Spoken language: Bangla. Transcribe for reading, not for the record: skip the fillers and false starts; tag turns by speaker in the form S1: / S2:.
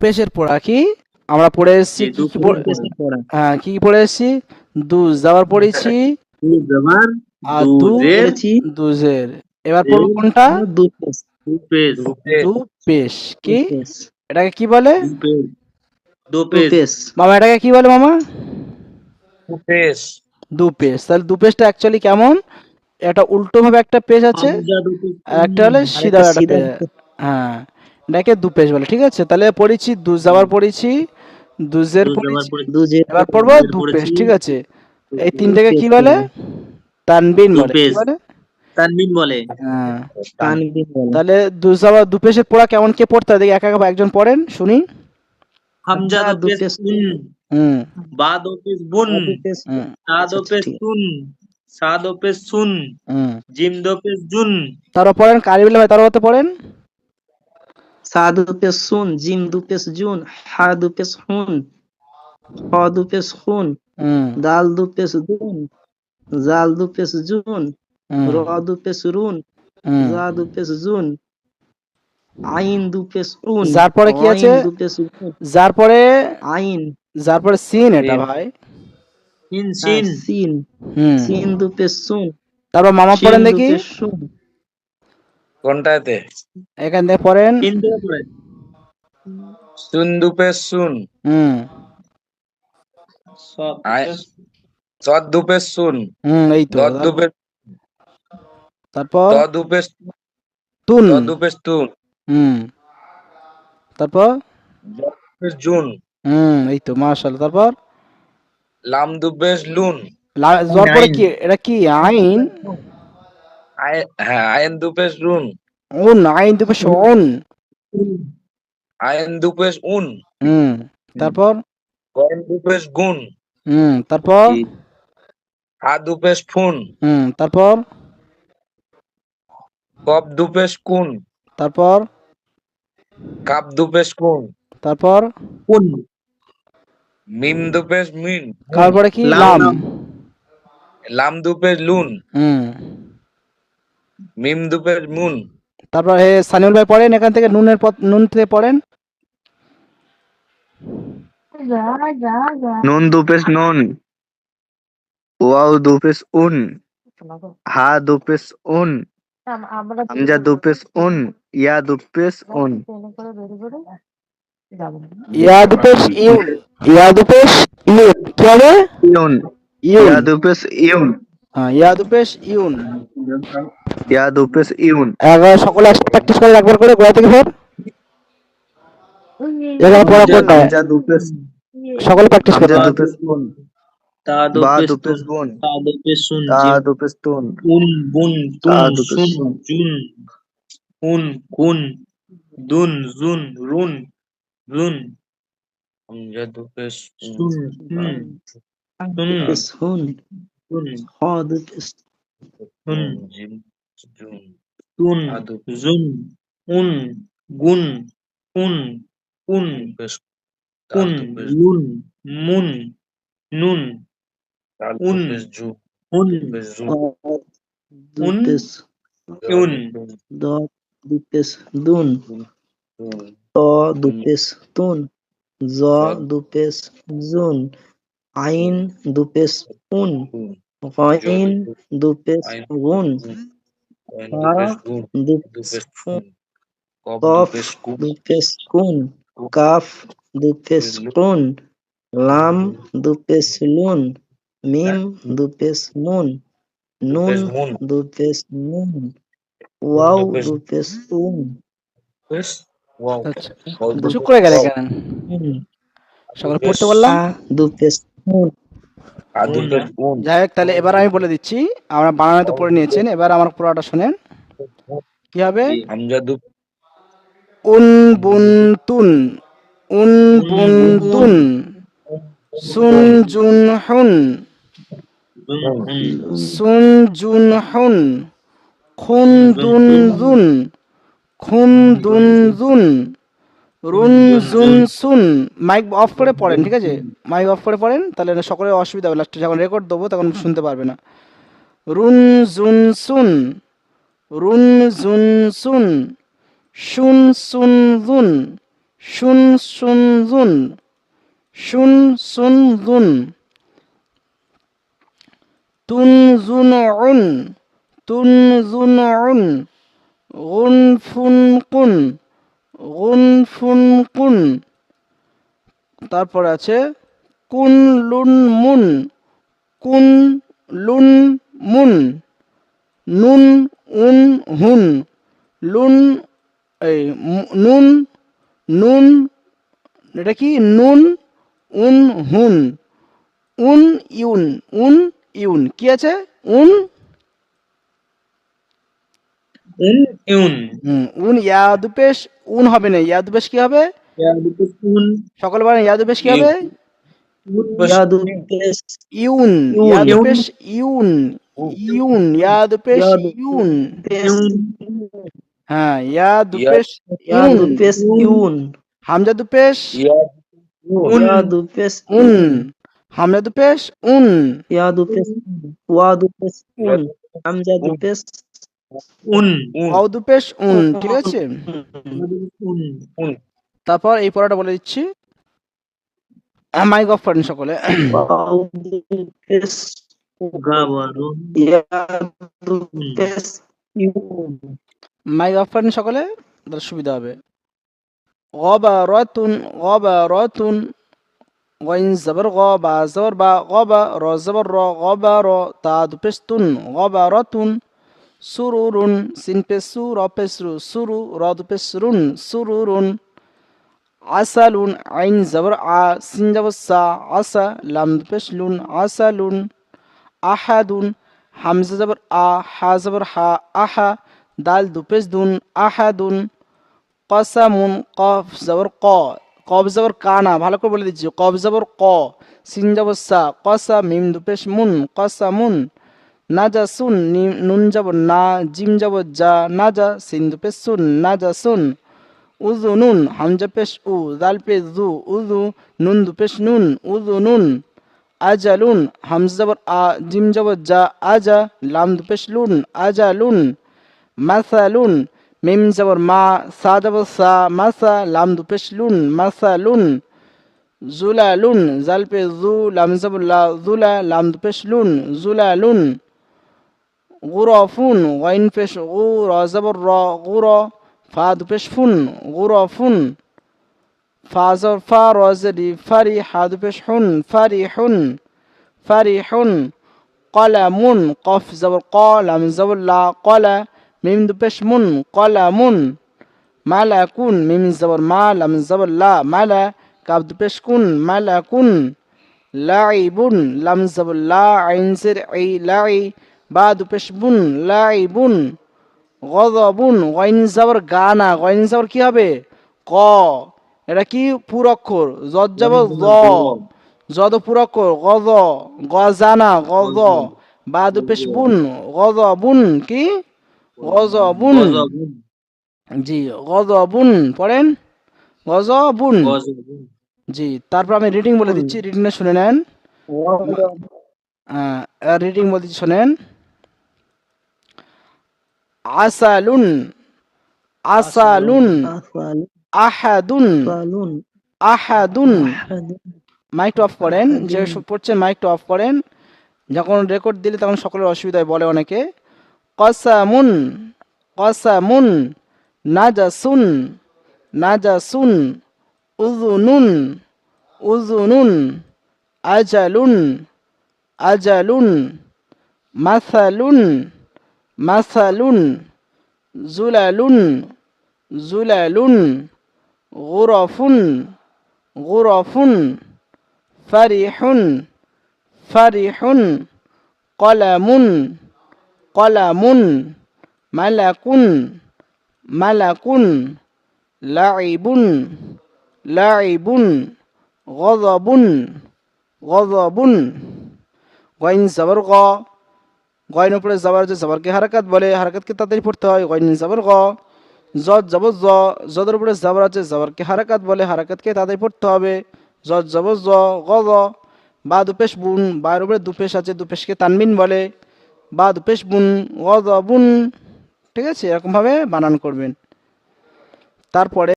S1: পেশের পড়া কি আমরা পড়ে এসেছি
S2: জি,
S1: কি কি
S2: দুপেশের পড়া।
S1: হ্যাঁ কি কি পড়ে এসেছি? দুজ যাবার পড়েছি
S2: দু জবর,
S1: আর
S2: দু
S1: দু
S2: জের,
S1: দুজের। এবার পড়বো
S2: জের,
S1: কোনটা?
S2: দুপেশ, দুপেশ,
S1: দু পেশ কি
S2: দুপেশ,
S1: এটাকে কি বলে
S2: দুপেশ, দুপেশ।
S1: মামা? এটাকে কি বলে মামা?
S3: দুপেশ।
S1: দু পেশ। তাহলে দু পেশটা অ্যাকচুয়ালি কেমন? এটা উল্টো ভাবে একটা পেজ আছে
S2: হামজা দুপেশ,
S1: আর একটা হলে সিধা একটা পেজ। হ্যাঁ, এটাকে দু পেজ বলে। ঠিক আছে, তাহলে পড়েছি দুজ যাবার পড়েছি, দুজের
S2: দু জবর
S1: পড়েছি,
S2: পড়েছি,
S1: এবার পড়বো
S2: জের
S1: দু পেশ।
S2: পড়েছি,
S1: ঠিক আছে, এই
S2: দুপেশ,
S1: তিনটাকে কি বলে? তানবিন বলে। কি
S2: দুপেশ,
S1: বলে?
S2: তানবিন বলে।
S1: হ্যাঁ,
S2: তানবিন বলে।
S1: তাহলে দুজ যাবার দু পেশের পড়া কেমন কে পড়তে হয় দেখি, একা একা একজন পড়েন শুনি।
S2: হামজা দুপেশ উন,
S1: হুম
S2: বা দুপেশ বুন,
S1: হুম
S2: তা দুপেশ তুন, সা দুপেশ সুন,
S1: হুম।
S2: Gym দুপেশ June.
S1: তারপর পড়েন কারিবিল্লা ভাই, তারপর পড়েন।
S4: সা দু পেশ সুন, জিম দু পেশ জুন, হা দু পেশ হুন, খ দু পেশ খুন,
S1: হুম
S4: দাল দু পেশ দুন, জাল দু পেশ জুন,
S1: হুম
S4: র দু পেশ রুন,
S1: হুম।
S4: জা দু পেশ জুন, আইন দু পেশ উন,
S1: যার পরে কি আছে?
S4: গইন দু পেশ গুন,
S1: যার পরে,
S4: আইন,
S1: যার পরে সিন এটা ভাই।
S2: সিন,
S4: হ্যাঁ
S2: সিন,
S4: সিন,
S1: হুম।
S4: সিন দু পেশ সুন,
S1: তারপর মামা
S4: শিন
S1: পড়েন
S4: দু
S1: দেখি,
S4: পেশ সুন,
S3: কোনটাতে?
S1: এখান থেকে পড়েন।
S2: সিন দিয়ে পড়ে।
S3: সুন দুপেশ সুন।
S1: হুম
S2: সব
S3: সদ দুপেশ সুন।
S1: এই তো।
S3: দদ দুপেশ,
S1: তারপর
S3: ত দুপেশ,
S1: তুন।
S3: ত দুপেশ তুন।
S1: হুম। তারপর
S3: জ দুপেশ জুন।
S1: এই তো মাশাআল্লাহ। তারপর
S3: লাম দুপেশ লুন।
S1: জ্বর পরে কি এটা কি আইন?
S3: হ্যাঁ, আয়েন দুপেশ রুন।
S1: উন, আইন দুপে শন।
S3: আয়েন দুপেশ উন।
S1: হুম। তারপর
S3: গয়েন দুপেশ গুন।
S1: তারপর
S3: হা দুপেশ ফুন।
S1: তারপর
S3: কপ দুপেশ কুন।
S1: তারপর
S3: কাপ দুপেশ কুন।
S1: তারপর
S2: কোন,
S3: মিম দুপেশ মিন মুন।
S1: তারপরে কি
S2: লাম,
S1: লাম।
S3: লাম দুপেশ লুন।
S1: হুম।
S3: মিম দুপেশ মুন।
S1: তারপর হে সানিউল ভাই পড়েন এখান থেকে নুনের পর, নুন থেকে পড়েন।
S5: নুন দু পেশ নুন, ওয়াও দু পেশ উন, হা দু পেশ উন, হামজা দু পেশ উন, ইয়া দু পেশ উন।
S1: ইয়া দুপেশ ইউন, ইয়া দুপেশ ইউন কি হবে?
S5: Yoon,
S1: Yoon.
S5: ইয়া দু পেশ ইউন,
S1: হ্যাঁ, ইয়া দুপেশ ইউন।
S5: ইয়া দু পেশ ইউন।
S1: একবার সকলে প্র্যাকটিস করে একবার করে গোড়া থেকে ফের। এখানে পড়া
S2: হামজা
S1: কোন নয়,
S5: হামজা দু পেশ,
S1: সকলে প্র্যাকটিস
S5: হামজা
S1: করবেন।
S5: দু পেশ উন,
S2: তা
S5: বা
S2: দুপেশ
S5: দু পেশ
S2: তুন,
S5: বুন,
S2: তা দুপেশ সুন,
S5: তা
S2: জিম
S5: দু পেশ তুন,
S2: উন, বুন,
S5: তা
S2: তুন,
S5: দু পেশ
S2: সুন,
S5: সুন।
S2: জুন, উন, কুন, দুন, জুন, রুন, জুন,
S3: হামজা দুপেশ
S2: সুন, হুন,
S4: আইন
S2: সুন,
S4: দু পেশ হুন,
S2: সুন,
S4: খ দু পেশ
S2: হুন,
S3: জিম জুন।
S2: তুন,
S3: হা দুপেশ
S2: জুন, উন, গুন, উন, কুন,
S3: দুপেশ, তা
S2: কুন,
S3: দুপেশ,
S2: লুন, মুন, নুন,
S3: তাল
S2: উন,
S3: দুপেশ জু,
S2: হুন,
S3: দুপেশ জুন।
S4: দু
S2: উন,
S4: পেশ
S3: জ
S2: ইউন,
S3: দুপেশ
S4: দ দু পেশ দুন,
S3: জুন, জুন।
S4: ত দু পেশ তুন, জ
S3: সদ
S4: দু পেশ জুন, আইন দু পেশ উন,
S3: জুন। জ
S4: গইন
S3: দুপেশ
S4: দু পেশ
S3: আইন
S4: গুন,
S3: গুন। কয়েন
S4: হা
S3: দুপেশ গুন।
S4: দু
S3: দু
S4: পেশ
S3: পেশ
S4: ফুন,
S3: ফুন। কপ
S4: কফ
S3: দুপেশ কুন।
S4: দু পেশ কুন,
S3: কুন
S4: কাফ দু পেশ
S3: দুপেশ লুন।
S4: কুন, লাম
S3: লুন
S4: দু পেশ লুন, মিম দু পেশ মুন, নুন
S3: দুপেশ মুন।
S4: দু পেশ নুন,
S3: নুন
S4: ওয়াও
S3: দুপেশ
S4: দু পেশ উন,
S3: দুপেশ ওয়াও।
S1: আচ্ছা,
S3: ওয়াও
S1: চুপ
S3: দুপেশ
S1: করে গেলে
S3: ওয়াও।
S1: কেন?
S4: হুন,
S1: সকলে
S3: দুপেশ
S1: পড়তে বললাম।
S4: আ দু পেশ হুন,
S3: আ দুপেশ উন।
S1: যাই হোক, তাহলে এবার আমি বলে দিচ্ছি, আমরা বানানে তো পড়ে নিয়েছেন, এবার আমার পুরোটা শোনেন। কি হবে?
S3: হামজা দু
S1: উন বুন তুন, উন
S2: উন,
S1: বুন
S2: বুন,
S1: তুন, সুন
S3: তুন
S1: জুন হুন,
S2: জুন,
S3: তুন
S2: হুন,
S1: সুন জুন হুন, খুন
S2: জুন,
S1: দুন
S2: হুন,
S1: জুন, খুন দুন জুন, রুন
S2: জুন,
S1: জুন
S2: জুন,
S1: সুন। মাইক অফ করে পড়েন, ঠিক আছে? মাইক অফ করে পড়েন, তাহলে না সকলের অসুবিধা হবে, লাস্টে যখন রেকর্ড দেবো তখন শুনতে পারবে না। রুন জুন সুন, রুন জুন সুন, শুন সুন জুন, শুন শুন জুন, শুন শুন জুন, তুন জুন উন, তুন জুন উন, গুন ফুন কুন, গুন ফুন কুন। তারপরে আছে কুন লুন মুন, কুন লুন মুন, নুন উন হুন, লুন এই নুন নুন, এটা কি নুন উন হুন, উন ইউন, উন ইউন, কি আছে উন
S2: ইউন।
S1: উন, ইয়াদুপেশ উন হবে না, ইয়াদুপেশ কি হবে?
S2: ইয়া দুপেশ উন।
S1: সকল বলেন ইয়াদুপেশ কি
S3: ইউ।
S1: হবে?
S4: ইয়া দু পেশ
S1: ইউন,
S4: ইউন,
S1: ইয়াদুপেশ ইউন,
S3: উন।
S1: ইউন, ইয়াদুপেশ
S4: ইয়া দু
S1: ইউন।
S4: পেশ
S1: হ্যাঁ,
S3: ইয়া
S1: ইয়াদুপেশ
S4: ইয়া
S1: ইউন,
S4: দু পেশ ইউন,
S1: হামজাদুপেশ
S3: ইয়া উন।
S2: উন।
S4: ইয়া দু পেশ
S1: উন,
S4: ইউন,
S1: হামজাদুপেশ উন,
S4: ইয়া দু পেশ ওয়া দু পেশ
S3: ইয়া
S4: উন, হামজা দু
S3: উন।
S4: পেশ
S2: উন।
S3: উন।
S1: ওয়াউদুপেশ উন, ঠিক আছে।
S2: উন।
S3: উন।
S1: তারপর এই পড়াটা বলে দিচ্ছি, মাইক অফ করেন সকলে।
S4: ওয়াও দু পেশ
S2: গাবারুন।
S4: ইয়া দু
S2: উন।
S4: পেশ ইউন,
S1: মাইক অফ করেন সকলে, তাহলে সুবিধা হবে। গবারাতুন, গবারাতুন, গইন জবর গ, বা জবর বা, গবা র জবর র, গবার, তা দুপেশ তুন, গবারাতুন। সুরুরুন, সিন পেশ সু, র পেশ রু, সুরু, র দুপেশ রুন, সুরুরুন। আসালুন, আইন জবর আ, সিন জবর সা, আসা, লাম দুপেশ লুন, আসালুন। আহাদুন, হামজা জবর আ, হা জবর হা, আহা, দাল দুপেশ দুন, আহাদুন। কসামুন, কফ জবর ক, কফ জবর কানা, ভালো করে বলে দিচ্ছি, কফ জবর ক, সিন জবর সা, কসা, মিম দুপেশ মুন, কসামুন। নাজাসুন, নুন জবর না, জিম জবর যা, নাজা, সিন দুপেশ সুন, নাজাসুন। উযুনুন, হামজা পেশ উ, দাল পেশ জু, উযু, নুন দুপেশ নুন, উযুনুন। আজালুন, হামজা জবর আ, জিম জবর যা, আজা, লাম দুপেশ লুন, আজালুন। মাসালুন, মিম জবর মা, সা জবর সা, মাসা, লাম দুপেশ লুন, মাসালুন। জুলালুন, জাল পে জু, লাম জবর লা, জুলা, লাম দুপেশ লুন, জুলালুন। গুরফুন, ওয়াইন পেশ গু, র জবর র, গুর, ফা দুপেশ ফুন, গুরফুন। ফা জবর ফা, র জেরি ফারি, হা দুপেশ হুন, ফারিহুন, ফারিহুন। কলামুন, কফ জবর ক, লাম জবর লা, কলা, মিম দুপেশ মুন, কলামুন। মালাকুন, মিম জবর মা, লাম জবর লা, মালা, কাব দুপেশ কুন, মালাকুন। লাইবুন, লাম জবর লা, আইন জের ই, লাই, বা দুপেশ বুন, লাইবুন। গযবুন, গইন জবর গানা, গইন জবর কি হবে? ক, এটা কি পুরক্ষর, জদ জবর জ, জদ পুরক্ষর, গজ, গজানা, গজ, বা দুপেশ বুন, গযবুন, কি গযবুন।
S2: গজবুন।
S1: জি, গযবুন পড়েন, গযবুন।
S2: গজবুন।
S1: জি, তারপর আমি রিডিং বলে দিচ্ছি, রিডিংটা শুনে নেন। রিডিং বলে দিচ্ছি, শোনেন। আসালুন, আসালুন,
S4: আসাল
S1: আহাদুন,
S4: সালুন,
S1: আহাদুন।
S4: আহাদুন,
S1: মাইকটা অফ করেন, যে পড়ছেন মাইকটা অফ করেন, যখন রেকর্ড দিলে তখন সকলের অসুবিধায় বলে অনেকে। কসামুন, কসামুন। নাজাসুন, নাজাসুন। উযুনুন, উযুনুন। আজালুন, আজালুন। মাসালুন, মাসালুন। জুলালুন, জুলালুন। গুরফুন, গুরফুন। ফারিহুন, ফারিহুন। কলামুন, কলামুন। মালাকুন, মালাকুন। লাইবুন, লাইবুন। গযবুন, গযবুন। গইন জবর গ, গইন উপরে জবর আছে, জবরকে হারাকাত বলে, হারাকাতকে তাড়াতাড়ি পড়তে হয়, গইন জবর গ। জদ জবর জ, জদের উপরে জবর আছে, জবরকে হারাকাত বলে, হারাকাতকে তাড়াতাড়ি পড়তে হবে, জদ জবর জ, গজ। বা দুপেশ বুন, বার উপরে দুপেশ আছে, দুপেশকে তানবিন বলে, বা দুপেশ বুন, গযবুন। ঠিক আছে, এরকমভাবে বানান করবেন। তারপরে